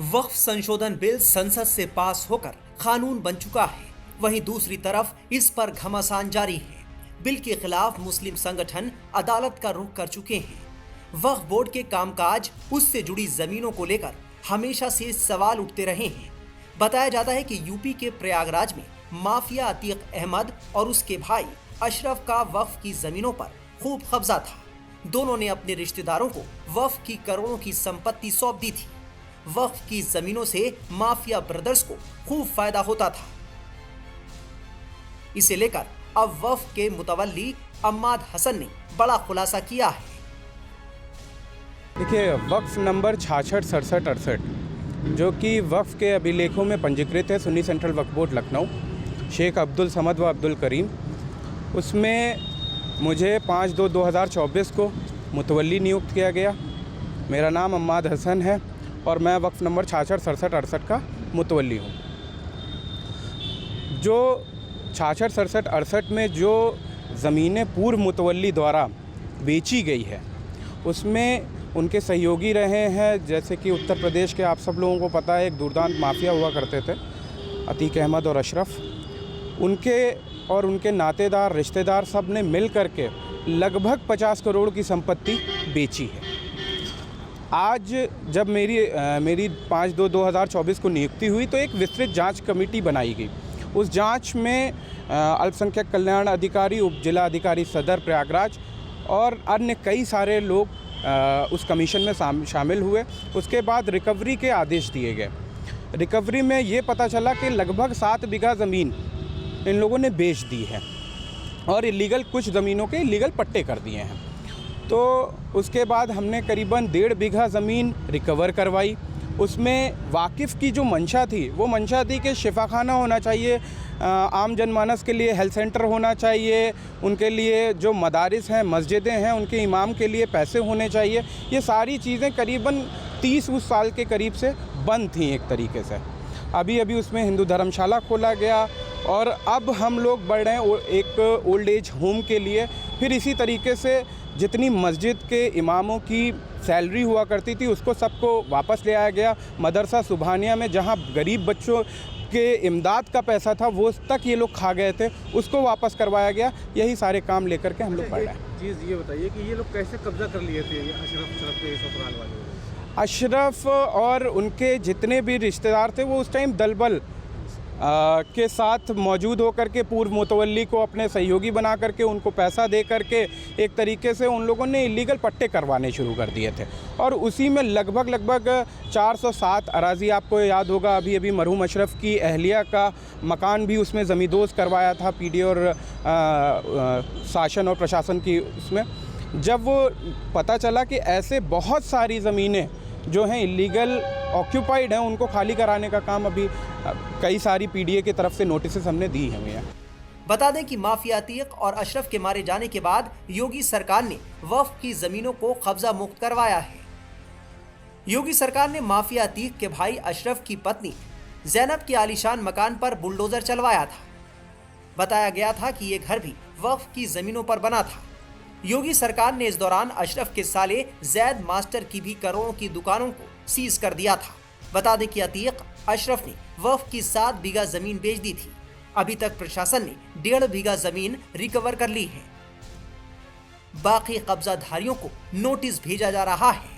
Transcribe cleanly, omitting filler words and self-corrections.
वक्फ संशोधन बिल संसद से पास होकर कानून बन चुका है। वहीं दूसरी तरफ इस पर घमासान जारी है। बिल के खिलाफ मुस्लिम संगठन अदालत का रुख कर चुके हैं। वक्फ बोर्ड के कामकाज, उससे जुड़ी जमीनों को लेकर हमेशा से सवाल उठते रहे हैं। बताया जाता है कि यूपी के प्रयागराज में माफिया अतीक अहमद और उसके भाई अशरफ का वक्फ की जमीनों पर खूब कब्जा था। दोनों ने अपने रिश्तेदारों को वक्फ की करोड़ों की संपत्ति सौंप दी थी। वक्फ की जमीनों से माफिया ब्रदर्स को खूब फायदा होता था। इसे लेकर अब वक्फ के मुतवल्ली अम्माद हसन ने बड़ा खुलासा किया है। देखिए, वक्फ नंबर 66, 67, 68 जो कि वक्फ के अभिलेखों में पंजीकृत है, सुन्नी सेंट्रल वक्फ बोर्ड लखनऊ, शेख अब्दुल समद व अब्दुल करीम, उसमें मुझे 5/2/2024 को मुतवल्ली नियुक्त किया गया। मेरा नाम अम्माद हसन है और मैं वक्फ नंबर 66, 67, 68 का मुतवल्ली हूँ। जो 66, 67, 68 में जो ज़मीनें पूर्व मुतवल्ली द्वारा बेची गई है, उसमें उनके सहयोगी रहे हैं। जैसे कि उत्तर प्रदेश के आप सब लोगों को पता है, एक दुर्दांत माफिया हुआ करते थे, अतीक अहमद और अशरफ। उनके और उनके नातेदार, रिश्तेदार सब ने मिल करके लगभग 50 करोड़ की संपत्ति बेची है। आज जब मेरी 5/2/2024 को नियुक्ति हुई तो एक विस्तृत जांच कमेटी बनाई गई। उस जांच में अल्पसंख्यक कल्याण अधिकारी, उप जिला अधिकारी सदर प्रयागराज और अन्य कई सारे लोग उस कमीशन में शामिल हुए। उसके बाद रिकवरी के आदेश दिए गए। रिकवरी में ये पता चला कि लगभग 7 बीघा ज़मीन इन लोगों ने बेच दी है और इलीगल कुछ ज़मीनों के इलीगल पट्टे कर दिए हैं। तो उसके बाद हमने करीबन 1.5 बीघा ज़मीन रिकवर करवाई। उसमें वाकिफ़ की जो मंशा थी, वो मंशा थी कि शिफाखाना होना चाहिए, आम जनमानस के लिए हेल्थ सेंटर होना चाहिए, उनके लिए जो मदारिस हैं, मस्जिदें हैं, उनके इमाम के लिए पैसे होने चाहिए। ये सारी चीज़ें करीबन 30 साल के करीब से बंद थीं एक तरीके से। अभी उसमें हिंदू धर्मशाला खोला गया और अब हम लोग बढ़ रहे हैं एक ओल्ड एज होम के लिए। फिर इसी तरीके से जितनी मस्जिद के इमामों की सैलरी हुआ करती थी, उसको सबको वापस ले आया गया। मदरसा सुबहानिया में जहां गरीब बच्चों के इमदाद का पैसा था, वो तक ये लोग खा गए थे, उसको वापस करवाया गया। यही सारे काम लेकर के हम लोग बढ़ रहे हैं। चीज़ ये बताइए कि ये लोग कैसे कब्जा कर लिए थे अशरफ के ससुराल वाले? अशरफ और उनके जितने भी रिश्तेदार थे, वो उस टाइम दलबल के साथ मौजूद होकर के पूर्व मुतवल्ली को अपने सहयोगी बना करके उनको पैसा दे करके एक तरीके से उन लोगों ने इलीगल पट्टे करवाने शुरू कर दिए थे। और उसी में लगभग 407 अराज़ी, आपको याद होगा अभी मरहूम अशरफ की अहलिया का मकान भी उसमें ज़मींदोज़ करवाया था पीडी और शासन और प्रशासन की। उसमें जब वो पता चला कि ऐसे बहुत सारी ज़मीनें जो हैं इलीगल ऑक्यूपाइड हैं, उनको खाली कराने का काम अभी कई सारी पीडीए की तरफ से नोटिस हमने दी हैं भैया। बता दें कि माफिया अतीक और अशरफ के मारे जाने के बाद योगी सरकार ने वक्फ की जमीनों को कब्जा मुक्त करवाया है। योगी सरकार ने माफिया अतीक के भाई अशरफ की पत्नी जैनब के आलीशान मकान पर बुलडोजर चलवाया था। बताया गया था कि ये घर भी वक्फ की जमीनों पर बना था। योगी सरकार ने इस दौरान अशरफ के साले जैद मास्टर की भी करोड़ों की दुकानों को सीज कर दिया था। बता दें कि अतीक अशरफ ने वक्फ की 7 बीघा जमीन बेच दी थी। अभी तक प्रशासन ने 1.5 बीघा जमीन रिकवर कर ली है। बाकी कब्जाधारियों को नोटिस भेजा जा रहा है।